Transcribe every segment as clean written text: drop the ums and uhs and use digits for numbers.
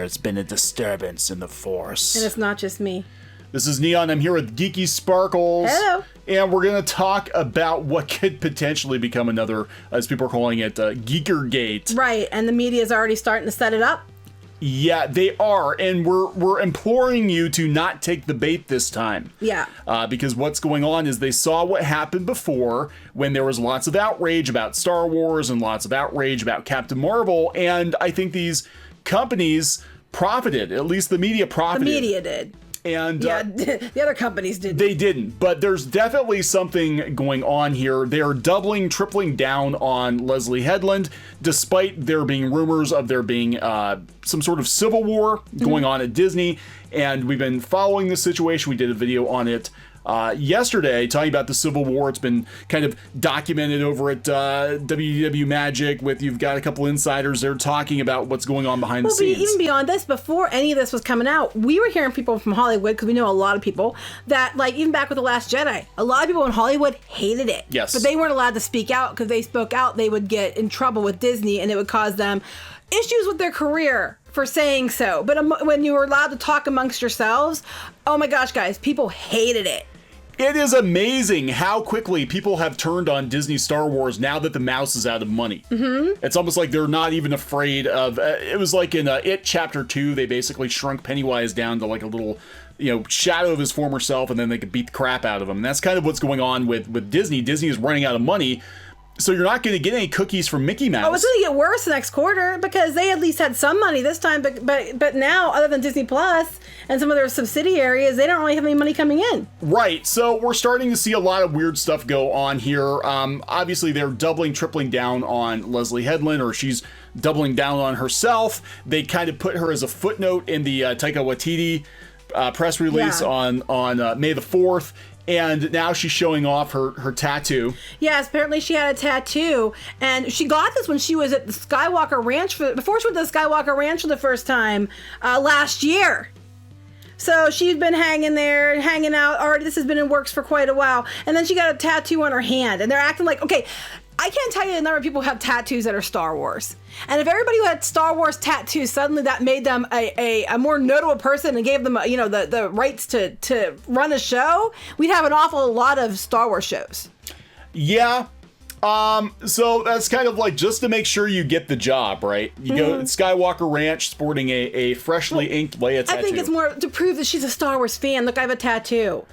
there's been a disturbance in the Force. And it's not just me. This is Kneon. I'm here with Geeky Sparkles. Hello. And we're going to talk about what could potentially become another, as people are calling it, Geekergate. Right, and the media is already starting to set it up. Yeah, they are, and we're imploring you to not take the bait this time. Yeah. Because what's going on is they saw what happened before when there was lots of outrage about Star Wars and lots of outrage about Captain Marvel, and I think these companies profited, at least the media profited. The media did. And yeah, the other companies didn't. They didn't, but there's definitely something going on here. They're doubling, tripling down on Leslie Headland, despite there being rumors of there being some sort of civil war going on at Disney. And we've been following this situation. We did a video on it yesterday talking about the Civil War. It's been kind of documented over at WDW Magic with, you've got a couple insiders there talking about what's going on behind the scenes. Even beyond this, before any of this was coming out, we were hearing people from Hollywood, because we know a lot of people, that like even back with The Last Jedi, a lot of people in Hollywood hated it. Yes. But they weren't allowed to speak out, because they spoke out, they would get in trouble with Disney, and it would cause them issues with their career for saying so. But when you were allowed to talk amongst yourselves, oh my gosh, guys, people hated it. It is amazing how quickly people have turned on Disney Star Wars now that the mouse is out of money. Mm-hmm. It's almost like they're not even afraid of... it was like in It Chapter 2, they basically shrunk Pennywise down to like a little, shadow of his former self, and then they could beat the crap out of him. And that's kind of what's going on with Disney. Disney is running out of money, so you're not going to get any cookies from Mickey Mouse. Oh, it's going to get worse next quarter, because they at least had some money this time, but now, other than Disney Plus and some of their subsidiaries, they don't really have any money coming in. Right, so we're starting to see a lot of weird stuff go on here. Obviously, they're doubling, tripling down on Leslie Headland, or she's doubling down on herself. They kind of put her as a footnote in the Taika Waititi press release on May the 4th. And now she's showing off her tattoo. Yes, apparently she had a tattoo. And she got this when she was at the Skywalker Ranch, before she went to the Skywalker Ranch for the first time last year. So she'd been hanging there, hanging out. Already, this has been in works for quite a while. And then she got a tattoo on her hand. And they're acting like, okay, I can't tell you the number of people who have tattoos that are Star Wars. And if everybody who had Star Wars tattoos, suddenly that made them a more notable person and gave them, the rights to run a show, we'd have an awful lot of Star Wars shows. Yeah. So that's kind of like just to make sure you get the job, right? You go to Skywalker Ranch sporting a freshly inked Leia tattoo. I think it's more to prove that she's a Star Wars fan. Look, I have a tattoo.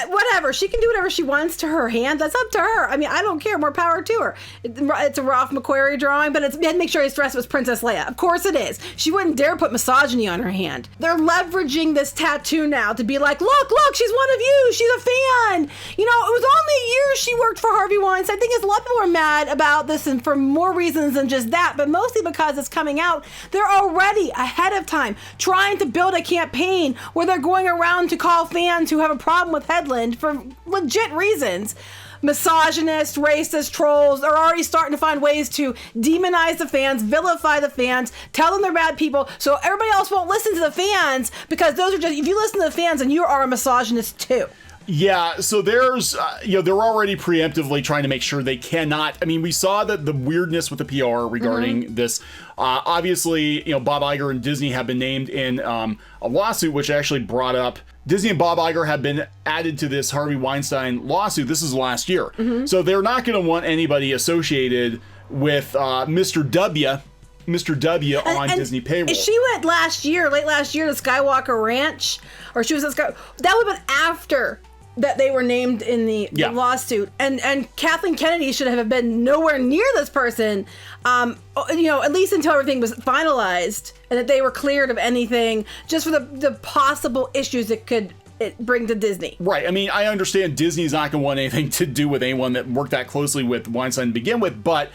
Whatever. She can do whatever she wants to her hand. That's up to her. I mean, I don't care. More power to her. It's a Ralph McQuarrie drawing, but it's make sure he's dressed as Princess Leia. Of course it is. She wouldn't dare put misogyny on her hand. They're leveraging this tattoo now to be like, look, she's one of you. She's a fan. It was only a year she worked for Harvey Weinstein. I think a lot of people are mad about this, and for more reasons than just that, but mostly because it's coming out. They're already ahead of time trying to build a campaign where they're going around to call fans who have a problem with Headland for legit reasons. Misogynist, racist, trolls. They're already starting to find ways to demonize the fans, vilify the fans, tell them they're bad people, so everybody else won't listen to the fans, because those are just, if you listen to the fans, then you are a misogynist too. Yeah, so there's, they're already preemptively trying to make sure they cannot. I mean, we saw that the weirdness with the PR regarding this. Obviously, Bob Iger and Disney have been named in a lawsuit, which actually brought up Disney and Bob Iger have been added to this Harvey Weinstein lawsuit. This is last year. So they're not going to want anybody associated with Mr. W on Disney payroll. She went late last year to Skywalker Ranch, or she was at that would have been after that they were named in the lawsuit, and Kathleen Kennedy should have been nowhere near this person, at least until everything was finalized and that they were cleared of anything, just for the possible issues it could bring to Disney. Right. I mean, I understand Disney's not going to want anything to do with anyone that worked that closely with Weinstein to begin with, but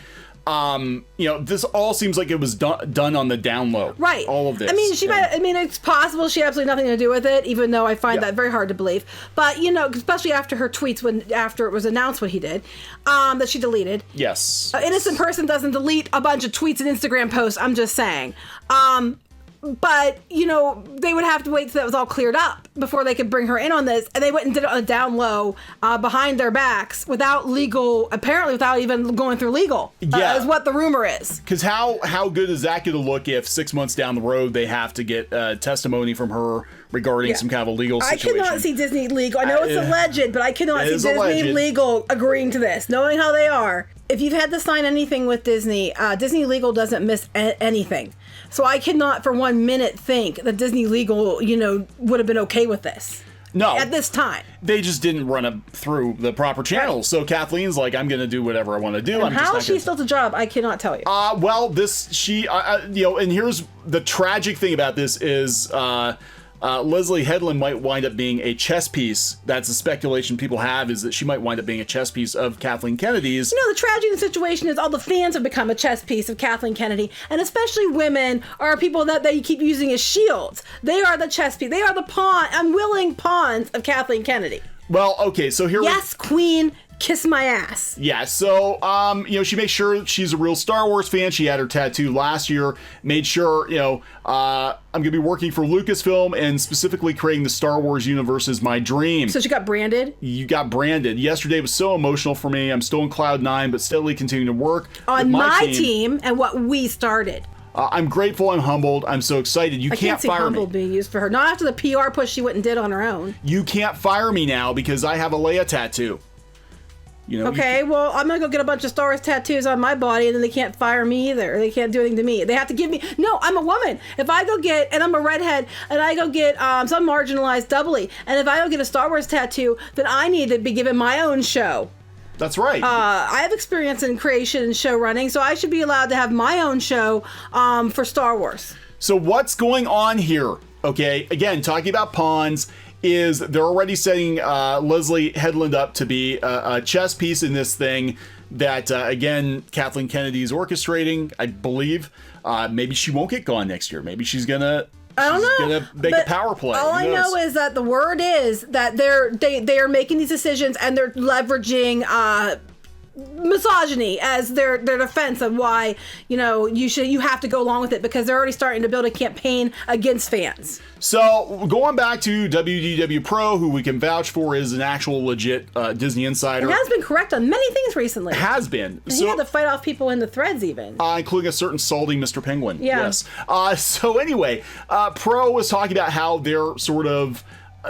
this all seems like it was done on the down low. Right. All of this. I mean, it's possible she had absolutely nothing to do with it, even though I find that very hard to believe. But, especially after her tweets, after it was announced what he did, that she deleted. Yes. An innocent person doesn't delete a bunch of tweets and Instagram posts, I'm just saying. But, you know, they would have to wait till that was all cleared up before they could bring her in on this. And they went and did it on a down low behind their backs apparently without even going through legal. Yeah. Is what the rumor is. Because how good is that going to look if 6 months down the road they have to get testimony from her regarding some kind of a legal situation? I cannot see Disney legal. I know it's alleged, but I cannot see Disney legal agreeing to this, knowing how they are. If you've had to sign anything with Disney, Disney legal doesn't miss anything. So I cannot for 1 minute think that Disney legal, you know, would have been okay with this. No. At this time. They just didn't run it through the proper channels. Right. So Kathleen's like, I'm going to do whatever I want to do. And how she still has a job, I cannot tell you. Well, and here's the tragic thing about this is, Leslie Headland might wind up being a chess piece. That's a speculation people have, is that she might wind up being a chess piece of Kathleen Kennedy's. You know, the tragedy of the situation is all the fans have become a chess piece of Kathleen Kennedy, and especially women are people that you keep using as shields. They are the chess piece. They are the unwilling pawns of Kathleen Kennedy. Well, okay, so here Queen. Kiss my ass. Yeah, so, she makes sure she's a real Star Wars fan. She had her tattoo last year, made sure, I'm going to be working for Lucasfilm and specifically creating the Star Wars universe is my dream. So she got branded? You got branded. Yesterday was so emotional for me. I'm still in Cloud 9, but steadily continuing to work on my team and what we started. I'm grateful. I'm humbled. I'm so excited. You can't fire me. I can't see humbled being used for her. Not after the PR push she went and did on her own. You can't fire me now because I have a Leia tattoo. Okay, well, I'm gonna go get a bunch of Star Wars tattoos on my body, and then they can't fire me either. They can't do anything to me. They have to give me. No, I'm a woman. If I go get, and I'm a redhead, and I go get some marginalized doubly, and if I go get a Star Wars tattoo, then I need to be given my own show. That's right. I have experience in creation and show running, so I should be allowed to have my own show for Star Wars. So what's going on here? Okay, again, talking about pawns. Is they're already setting Leslie Headland up to be a chess piece in this thing that, again, Kathleen Kennedy's orchestrating, I believe. Maybe she won't get gone next year. Maybe she's going to make a power play. All I know is that the word is that they are making these decisions and they're leveraging misogyny as their defense of why you have to go along with it because they're already starting to build a campaign against fans. So going back to WDW Pro, who we can vouch for is an actual legit Disney insider. He has been correct on many things recently. Has been. And he had to fight off people in the threads even. Including a certain salty Mr. Penguin. Yeah. Yes. So anyway, Pro was talking about how they're sort of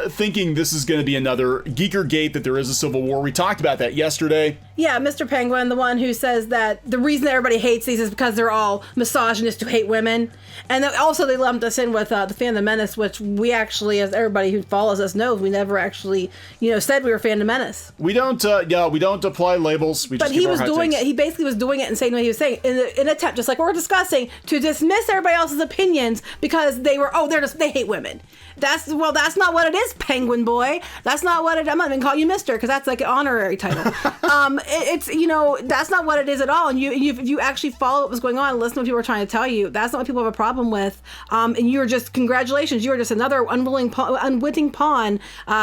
thinking this is going to be another Geeker Gate, that there is a civil war. We talked about that yesterday. Yeah, Mr. Penguin, the one who says that the reason everybody hates these is because they're all misogynists who hate women. And then also they lumped us in with the Phantom Menace, which we actually, as everybody who follows us knows, we never actually, said we were Phantom Menace. We don't, we don't apply labels. We but just he was doing it. He basically was doing it and saying what he was saying in an attempt, just like we're discussing, to dismiss everybody else's opinions because they were, they hate women. That's not what it is, Penguin boy. That's not what it. I'm not even calling you Mister because that's like an honorary title. That's not what it is at all. And you actually follow what was going on and listen to what people were trying to tell you. That's not what people have a problem with. And you're just, congratulations, you're just another unwitting pawn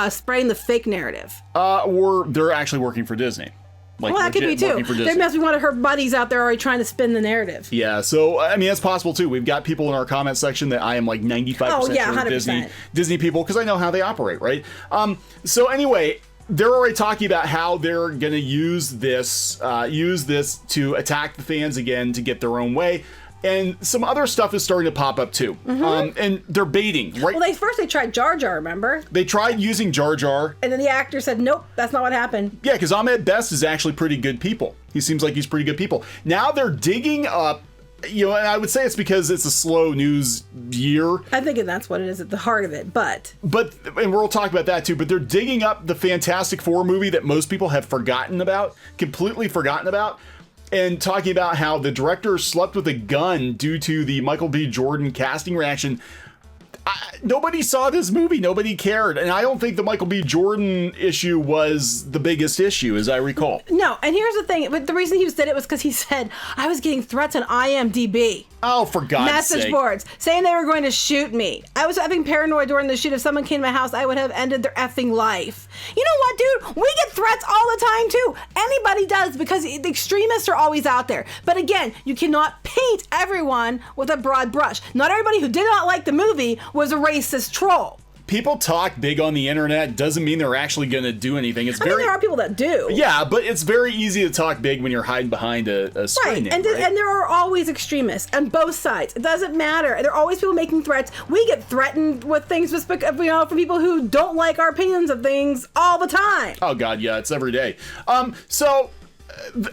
spreading the fake narrative. Or they're actually working for Disney. That could be too. There must be one of her buddies out there already trying to spin the narrative. Yeah, so that's possible too. We've got people in our comment section that I am like 95% sure Disney people because I know how they operate, right? So anyway, they're already talking about how they're going to use this to attack the fans again to get their own way. And some other stuff is starting to pop up too. Mm-hmm. And they're baiting, right? Well, they tried Jar Jar, remember? They tried using Jar Jar. And then the actor said, nope, that's not what happened. Yeah, because Ahmed Best is actually pretty good people. He seems like he's pretty good people. Now they're digging up, and I would say it's because it's a slow news year. I think that's what it is at the heart of it, but and we'll talk about that too, but they're digging up the Fantastic Four movie that most people have completely forgotten about. And talking about how the director slept with a gun due to the Michael B. Jordan casting reaction. Nobody saw this movie. Nobody cared. And I don't think the Michael B. Jordan issue was the biggest issue, as I recall. No, and here's the thing. But the reason he said it was because he said, I was getting threats on IMDb. Oh, for God's sake. Message boards saying they were going to shoot me. I was having paranoid during the shoot. If someone came to my house, I would have ended their effing life. You know what, dude? We get threats all the time, too. Anybody does, because the extremists are always out there. But again, you cannot paint everyone with a broad brush. Not everybody who did not like the movie was a racist troll. People talk big on the internet doesn't mean they're actually going to do anything. I mean, there are people that do. Yeah, but it's very easy to talk big when you're hiding behind a screen. Right, and there are always extremists on both sides. It doesn't matter. There are always people making threats. We get threatened with things, from people who don't like our opinions of things all the time. Oh God, yeah, it's every day.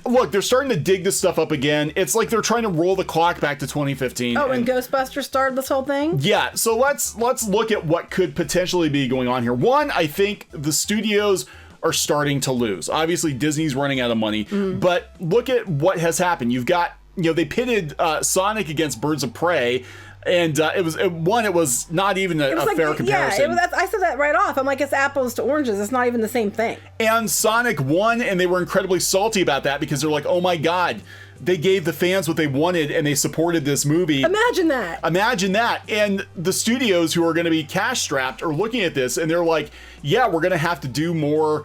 Look, they're starting to dig this stuff up again. It's like they're trying to roll the clock back to 2015. Oh, and Ghostbusters started this whole thing? Yeah, so let's look at what could potentially be going on here. One, I think the studios are starting to lose. Obviously, Disney's running out of money, but look at what has happened. You've got, they pitted Sonic against Birds of Prey, and it was not even a fair comparison. Yeah, I said that right off. I'm like, it's apples to oranges. It's not even the same thing. And Sonic won, and they were incredibly salty about that because they're like, oh my God, they gave the fans what they wanted and they supported this movie. Imagine that. Imagine that. And the studios who are going to be cash strapped are looking at this and they're like, yeah, we're going to have to do more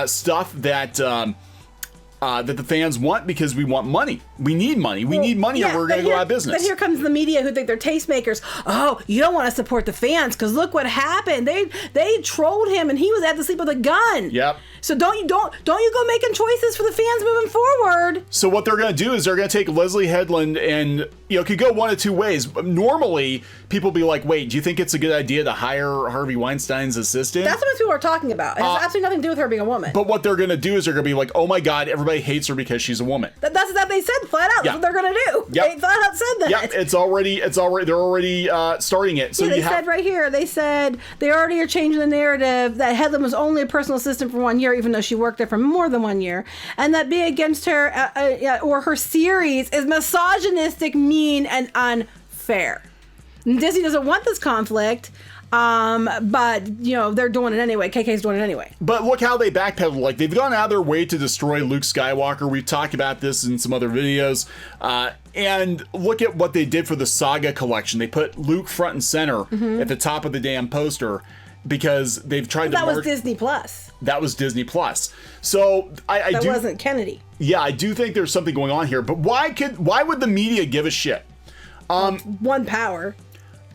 stuff that the fans want because we want money. We need money. We need money or we're going to go out of business. But here comes the media who think they're tastemakers. Oh, you don't want to support the fans because look what happened. They trolled him and he was had to sleep with a gun. Yep. So don't you go making choices for the fans moving forward. So what they're going to do is they're going to take Leslie Headland and, it could go one of two ways. Normally, people be like, wait, do you think it's a good idea to hire Harvey Weinstein's assistant? That's what most people are talking about. It has absolutely nothing to do with her being a woman. But what they're going to do is they're going to be like, oh my God, everybody hates her because she's a woman. That's what they said flat out. That's what they're going to do. Yep. They flat out said that. Yeah, they're already starting it. So they said right here, they said they already are changing the narrative that Headland was only a personal assistant for 1 year, even though she worked there for more than 1 year, and that being against her or her series is misogynistic, mean, and unfair. And Disney doesn't want this conflict, but they're doing it anyway. KK's doing it anyway. But look how they backpedal. Like, they've gone out of their way to destroy Luke Skywalker. We've talked about this in some other videos. And look at what they did for the Saga collection. They put Luke front and center at the top of the damn poster because they've tried to. That was Disney Plus. That was Disney Plus. So that wasn't Kennedy. Yeah, I do think there's something going on here. But why would the media give a shit? One, power.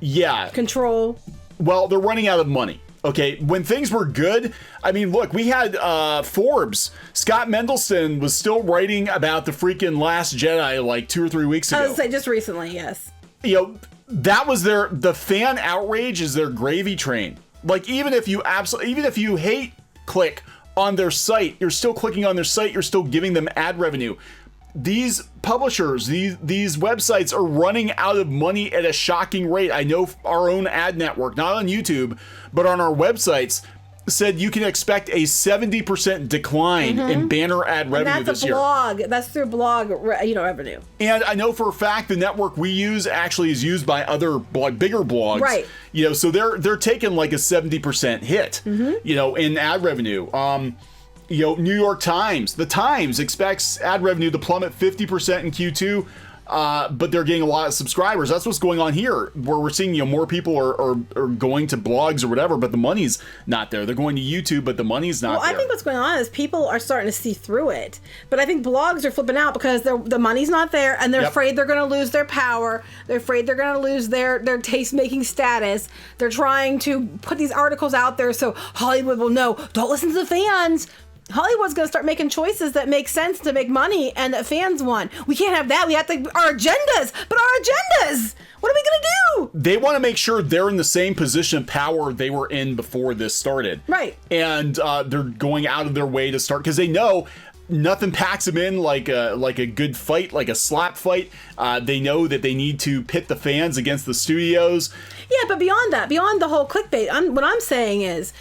Yeah. Control. Well, they're running out of money. Okay, when things were good, I mean, look, we had Forbes. Scott Mendelsohn was still writing about the freaking Last Jedi like 2 or 3 weeks ago. I was say just recently, yes. That was the fan outrage is their gravy train. Like, even if you hate click on their site, you're still clicking on their site, you're still giving them ad revenue. These publishers, these websites are running out of money at a shocking rate. I know our own ad network, not on YouTube, but on our websites, said you can expect a 70% decline in banner ad revenue this year. That's through blog, revenue. And I know for a fact the network we use actually is used by other bigger blogs. Right. So they're taking like a 70% hit, in ad revenue. New York Times, the Times expects ad revenue to plummet 50% in Q2, but they're getting a lot of subscribers. That's what's going on here, where we're seeing, more people are going to blogs or whatever, but the money's not there. They're going to YouTube, but the money's not there. Well, I think what's going on is people are starting to see through it, but I think blogs are flipping out because the money's not there, and they're afraid they're going to lose their power. They're afraid they're going to lose their taste-making status. They're trying to put these articles out there so Hollywood will know, don't listen to the fans. Hollywood's going to start making choices that make sense to make money and that fans want. We can't have that. We have our agendas. But our agendas! What are we going to do? They want to make sure they're in the same position of power they were in before this started. Right. And they're going out of their way to start, because they know nothing packs them in like a good fight, like a slap fight. They know that they need to pit the fans against the studios. Yeah, but beyond that, beyond the whole clickbait, what I'm saying is,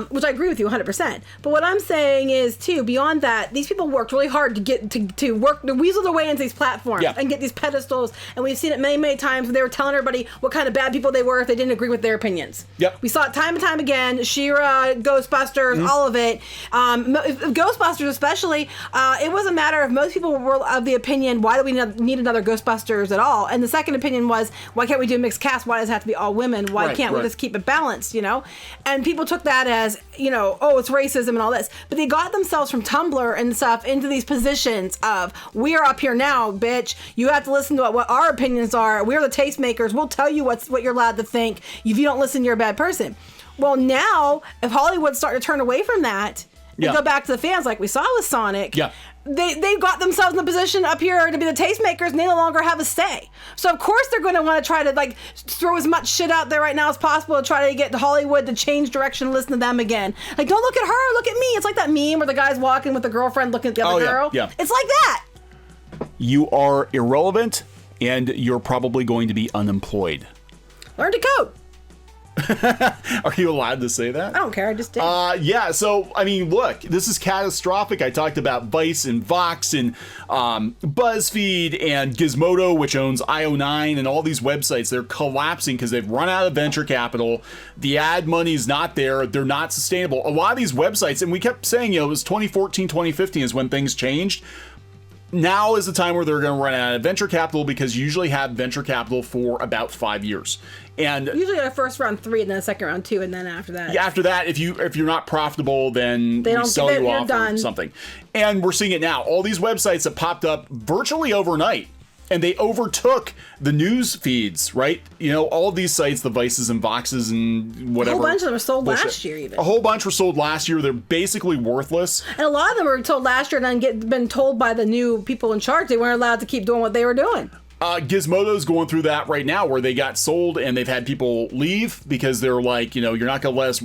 which I agree with you 100%, but what I'm saying is, too, beyond that, these people worked really hard to get to work, to weasel their way into these platforms and get these pedestals, and we've seen it many, many times when they were telling everybody what kind of bad people they were if they didn't agree with their opinions. Yep. We saw it time and time again, She-Ra, Ghostbusters, all of it. Ghostbusters especially, it was a matter of most people were of the opinion, why do we need another Ghostbusters at all? And the second opinion was, why can't we do a mixed cast? Why does it have to be all women? Why can't we just keep it balanced, you know? And people took that as, you know, oh, it's racism and all this. But they got themselves from Tumblr and stuff into these positions of, we're up here now, bitch. You have to listen to what our opinions are. We're the tastemakers. We'll tell you what you're allowed to think. If you don't listen, you're a bad person. Well, now, if Hollywood's starting to turn away from that and go back to the fans like we saw with Sonic, they got themselves in a position up here to be the tastemakers, and they no longer have a say. So of course they're going to want to try to like throw as much shit out there right now as possible to try to get Hollywood to change direction and listen to them again. Like, don't look at her, look at me. It's like that meme where the guy's walking with the girlfriend looking at the other girl. Yeah. It's like that. You are irrelevant, and you're probably going to be unemployed. Learn to code. Are you allowed to say that? I don't care. I just did. Yeah. So, I mean, look, this is catastrophic. I talked about Vice and Vox and BuzzFeed and Gizmodo, which owns IO9, and all these websites. They're collapsing because they've run out of venture capital. The ad money's not there. They're not sustainable. A lot of these websites, and we kept saying, you know, it was 2014, 2015 is when things changed. Now is the time where they're going to run out of venture capital, because you usually have venture capital for about 5 years. And usually a first round 3 and then a second round 2, and then after that. Yeah, after that, if you're not profitable, then we sell you off or something. And we're seeing it now. All these websites that popped up virtually overnight, and they overtook the news feeds, right? You know, all of these sites, the Vices and Voxes and whatever. A whole bunch of them were sold last year, even. A whole bunch were sold last year. They're basically worthless. And a lot of them were sold last year and then been told by the new people in charge they weren't allowed to keep doing what they were doing. Gizmodo's going through that right now, where they got sold and they've had people leave because they're like, you know, you're not going to let us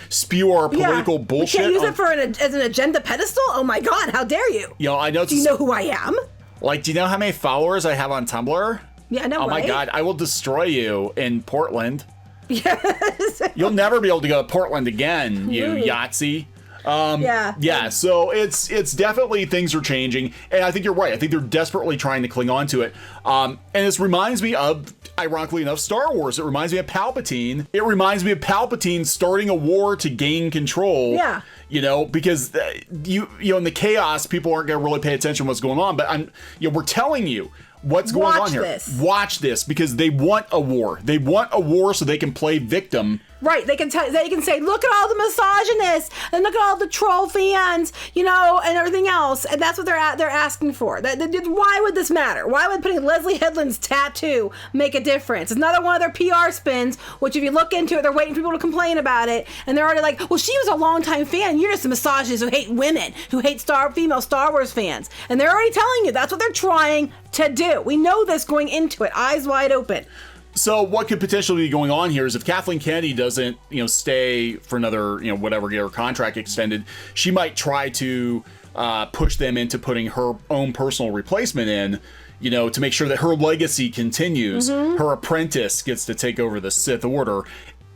spew our political bullshit. We can't use it as an agenda pedestal? Oh my God, how dare you? You know, I know. Do you know who I am? Like, do you know how many followers I have on Tumblr? Yeah, I know, Oh my God, I will destroy you in Portland. Yes. You'll never be able to go to Portland again, you Yahtzee. Yeah, so it's definitely, things are changing, and I think you're right. I think they're desperately trying to cling on to it. And this reminds me of, ironically enough, Star Wars. It reminds me of Palpatine. It reminds me of Palpatine starting a war to gain control. Yeah. You know, because you know, in the chaos, people aren't going to really pay attention to what's going on. But we're telling you what's going on here. Watch this, because they want a war. They want a war so they can play victim. Right, they can say, look at all the misogynists, and look at all the troll fans, you know, and everything else, and that's what they're asking for. Why would this matter? Why would putting Leslie Headland's tattoo make a difference? It's another one of their PR spins, which if you look into it, they're waiting for people to complain about it, and they're already like, well, she was a longtime fan. You're just a misogynist who hate women, who hate female Star Wars fans, and they're already telling you that's what they're trying to do. We know this going into it, eyes wide open. So what could potentially be going on here is, if Kathleen Kennedy doesn't, you know, stay for another, you know, whatever, get her contract extended, she might try to push them into putting her own personal replacement in, you know, to make sure that her legacy continues. Her apprentice gets to take over the Sith Order.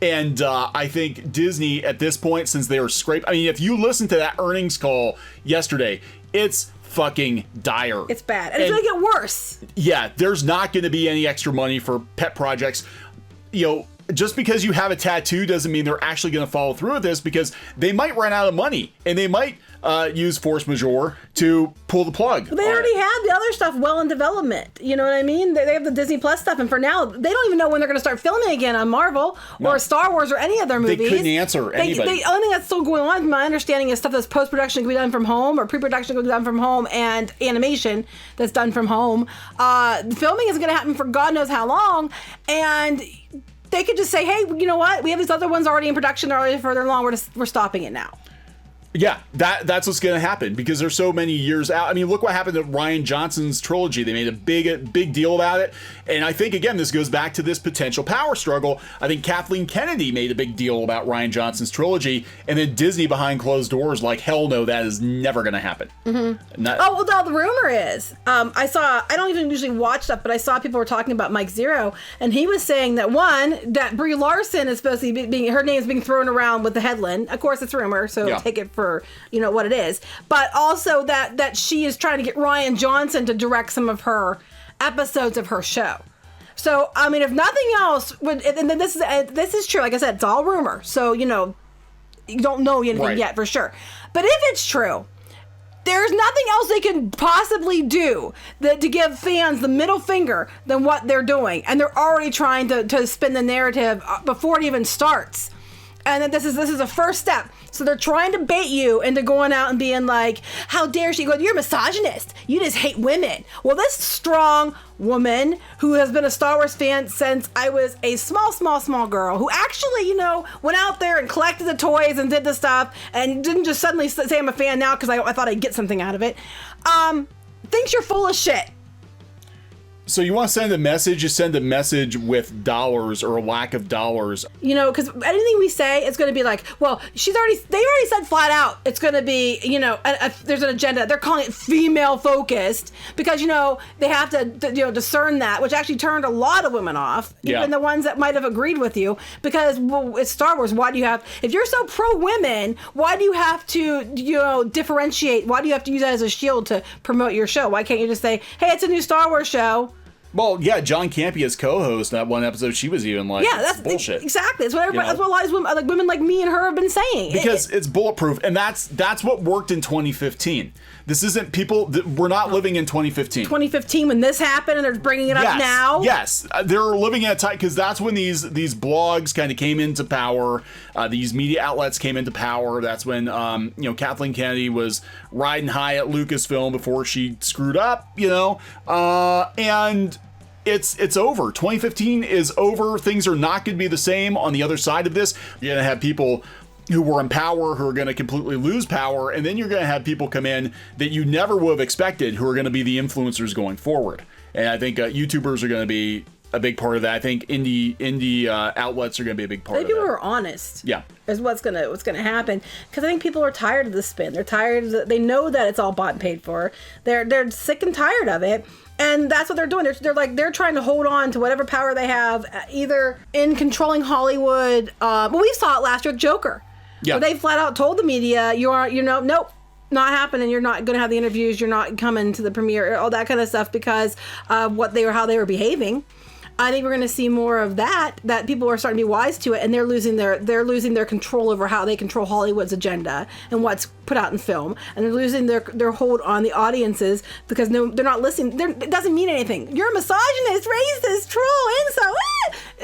And I think Disney at this point, since they are scraped, I mean, if you listen to that earnings call yesterday, it's fucking dire. It's bad. And it's going to get worse. Yeah, there's not going to be any extra money for pet projects. You know, just because you have a tattoo doesn't mean they're actually going to follow through with this, because they might run out of money, and they might use force majeure to pull the plug. They already have the other stuff well in development. You know what I mean? They have the Disney Plus stuff, and for now, they don't even know when they're going to start filming again on Marvel or Star Wars or any other movies. They couldn't answer anybody. The only thing that's still going on, from my understanding, is stuff that's post-production can be done from home, or pre-production can be done from home, and animation that's done from home. The filming is going to happen for God knows how long, and they could just say, hey, you know what? We have these other ones already in production, already further along. We're stopping it now. Yeah, that's what's going to happen because there's so many years out. I mean, look what happened to Rian Johnson's trilogy. They made a big deal about it. And I think, again, this goes back to this potential power struggle. I think Kathleen Kennedy made a big deal about Rian Johnson's trilogy. And then Disney behind closed doors, like, hell no, that is never going to happen. Well, the rumor is, I don't even usually watch stuff, but I saw people were talking about Mike Zero. And he was saying that Brie Larson is supposed to be, her name's being thrown around with the Headland. Of course, it's rumor, so take it for what it is, but also that she is trying to get Rian Johnson to direct some of her episodes of her show. So I mean, if nothing else, and then this is true. Like I said, it's all rumor, so you don't know anything yet for sure. But if it's true, there's nothing else they can possibly do to give fans the middle finger than what they're doing, and they're already trying to spin the narrative before it even starts. And then this is a first step. So they're trying to bait you into going out and being like, how dare she? You're a misogynist. You just hate women. Well, this strong woman who has been a Star Wars fan since I was a small girl, who actually, went out there and collected the toys and did the stuff and didn't just suddenly say I'm a fan now because I thought I'd get something out of it, thinks you're full of shit. So you want to send a message, you send a message with dollars or a lack of dollars. Because anything we say is going to be like, well, they already said flat out, it's going to be, there's an agenda. They're calling it female focused because, they have to discern that, which actually turned a lot of women off, even the ones that might have agreed with you, because it's Star Wars. Why do you have, if you're so pro women, why do you have to, differentiate? Why do you have to use that as a shield to promote your show? Why can't you just say, hey, it's a new Star Wars show? Well, yeah, John Campea as co-host in that one episode, she was even like, that's bullshit. Exactly. That's what everybody, that's what a lot of women like me and her have been saying. Because it's bulletproof, and that's what worked in 2015. This isn't we're not living in 2015. 2015 when this happened and they're bringing it up now? Yes. They're living at a time, because that's when these blogs kind of came into power. These media outlets came into power. That's when, Kathleen Kennedy was riding high at Lucasfilm before she screwed up, and it's over. 2015 is over. Things are not going to be the same on the other side of this. You're going to have people who were in power who are going to completely lose power, and then you're going to have people come in that you never would have expected who are going to be the influencers going forward. And I think YouTubers are going to be a big part of that. I think indie outlets are going to be a big part of that. People who are honest. Yeah. Is what's gonna happen, because I think people are tired of the spin. They're tired. They know that it's all bought and paid for. They're sick and tired of it, and that's what they're doing. They're trying to hold on to whatever power they have, either in controlling Hollywood. We saw it last year with Joker. Yeah. Where they flat out told the media, nope, not happening. You're not going to have the interviews. You're not coming to the premiere. All that kind of stuff because of how they were behaving. I think we're going to see more of that people are starting to be wise to it, and they're losing their control over how they control Hollywood's agenda and what's put out in film, and they're losing their hold on the audiences because they're not listening. It doesn't mean anything. You're a misogynist, racist, troll, incel.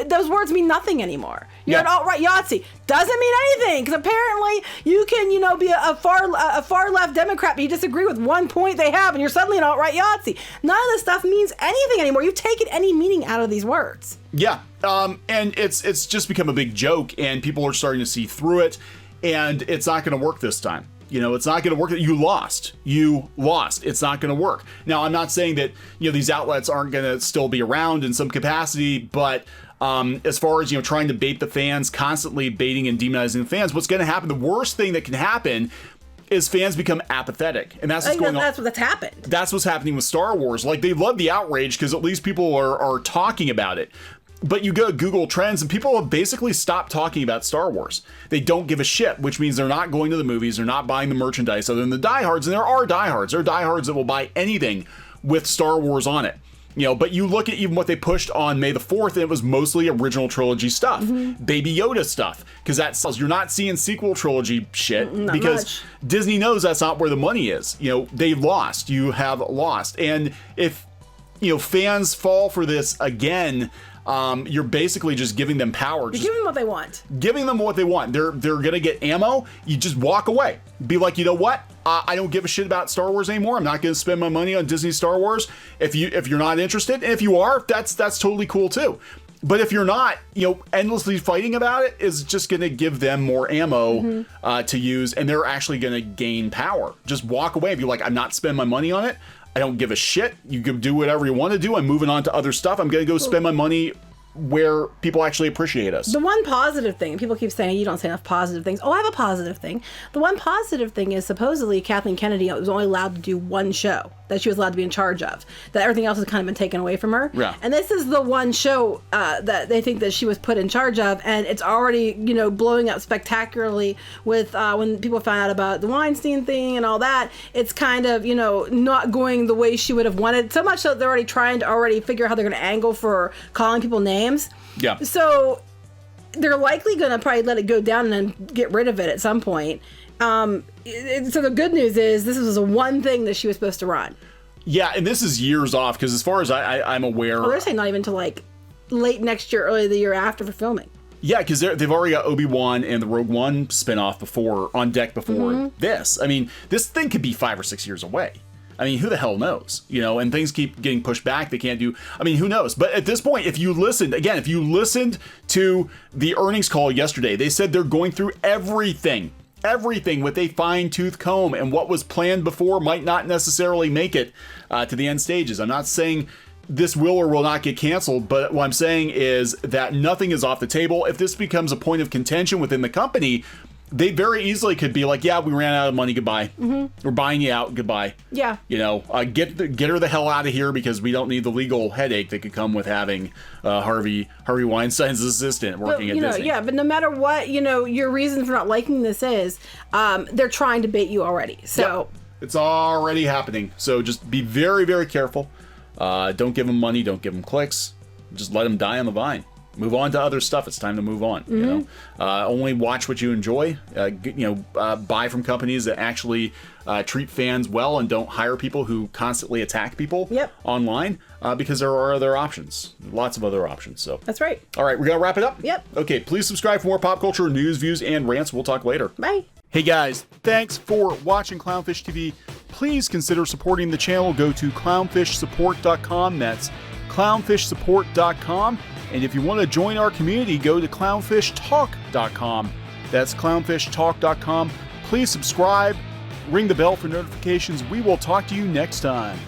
Those words mean nothing anymore. You're an alt-right Yahtzee. Doesn't mean anything, because apparently you can, be a far left Democrat, but you disagree with one point they have, and you're suddenly an alt-right Yahtzee. None of this stuff means anything anymore. You've taken any meaning out of these words. Yeah, and it's just become a big joke, and people are starting to see through it, and it's not going to work this time. It's not going to work. You lost. It's not going to work. Now, I'm not saying that, these outlets aren't going to still be around in some capacity, but as far as, trying to bait the fans, constantly baiting and demonizing the fans, what's going to happen, the worst thing that can happen is fans become apathetic. And that's what's going on. That's what's happened. That's what's happening with Star Wars. Like, they love the outrage because at least people are talking about it. But you go to Google Trends and people have basically stopped talking about Star Wars. They don't give a shit, which means they're not going to the movies, they're not buying the merchandise other than the diehards. And there are diehards. There are diehards that will buy anything with Star Wars on it. But you look at even what they pushed on May the 4th, and it was mostly original trilogy stuff, Baby Yoda stuff, because that sells. You're not seeing sequel trilogy shit because much. Disney knows that's not where the money is. They lost. You have lost. And if, fans fall for this again, you're basically just giving them power. You're giving them what they want. Giving them what they want. They're gonna get ammo. You just walk away. Be like, you know what? I don't give a shit about Star Wars anymore. I'm not gonna spend my money on Disney Star Wars. If you're not interested, and if you are, that's totally cool too. But if you're not, endlessly fighting about it is just going to give them more ammo to use, and they're actually going to gain power. Just walk away. If you're like, I'm not spending my money on it, I don't give a shit. You can do whatever you want to do. I'm moving on to other stuff. I'm going to go spend my money where people actually appreciate us. The one positive thing, people keep saying you don't say enough positive things. Oh, I have a positive thing. The one positive thing is supposedly Kathleen Kennedy was only allowed to do one show that she was allowed to be in charge of. That everything else has kind of been taken away from her. Yeah. And this is the one show that they think that she was put in charge of, and it's already blowing up spectacularly with when people found out about the Weinstein thing and all that. It's kind of not going the way she would have wanted. So much so that they're already trying to figure out how they're going to angle for calling people names. Yeah. So they're likely going to probably let it go down and then get rid of it at some point. So the good news is this was the one thing that she was supposed to run. Yeah, and this is years off because as far as I'm aware... Oh, they're saying not even until like late next year, early the year after for filming. Yeah, because they've already got Obi-Wan and the Rogue One spinoff on deck before this. I mean, this thing could be 5 or 6 years away. I mean, who the hell knows? And things keep getting pushed back. They can't do... I mean, who knows? But at this point, if you listened to the earnings call yesterday, they said they're going through everything with a fine-tooth comb, and what was planned before might not necessarily make it to the end stages. I'm not saying this will or will not get canceled, but what I'm saying is that nothing is off the table. If this becomes a point of contention within the company, they very easily could be like, yeah, we ran out of money, goodbye. We're buying you out, goodbye. Yeah. Get her the hell out of here because we don't need the legal headache that could come with having Harvey Weinstein's assistant working at Disney. Yeah, but no matter what, your reason for not liking this is, they're trying to bait you already. So it's already happening. So just be very, very careful. Don't give them money. Don't give them clicks. Just let them die on the vine. Move on to other stuff. It's time to move on. Only watch what you enjoy. Buy from companies that actually treat fans well and don't hire people who constantly attack people online because there are other options. Lots of other options. So that's right. All right, we gotta wrap it up. Yep. Okay, please subscribe for more pop culture news, views, and rants. We'll talk later. Bye. Hey guys, thanks for watching Clownfish TV. Please consider supporting the channel. Go to clownfishsupport.com. That's clownfishsupport.com. And if you want to join our community, go to clownfishtalk.com. That's clownfishtalk.com. Please subscribe, ring the bell for notifications. We will talk to you next time.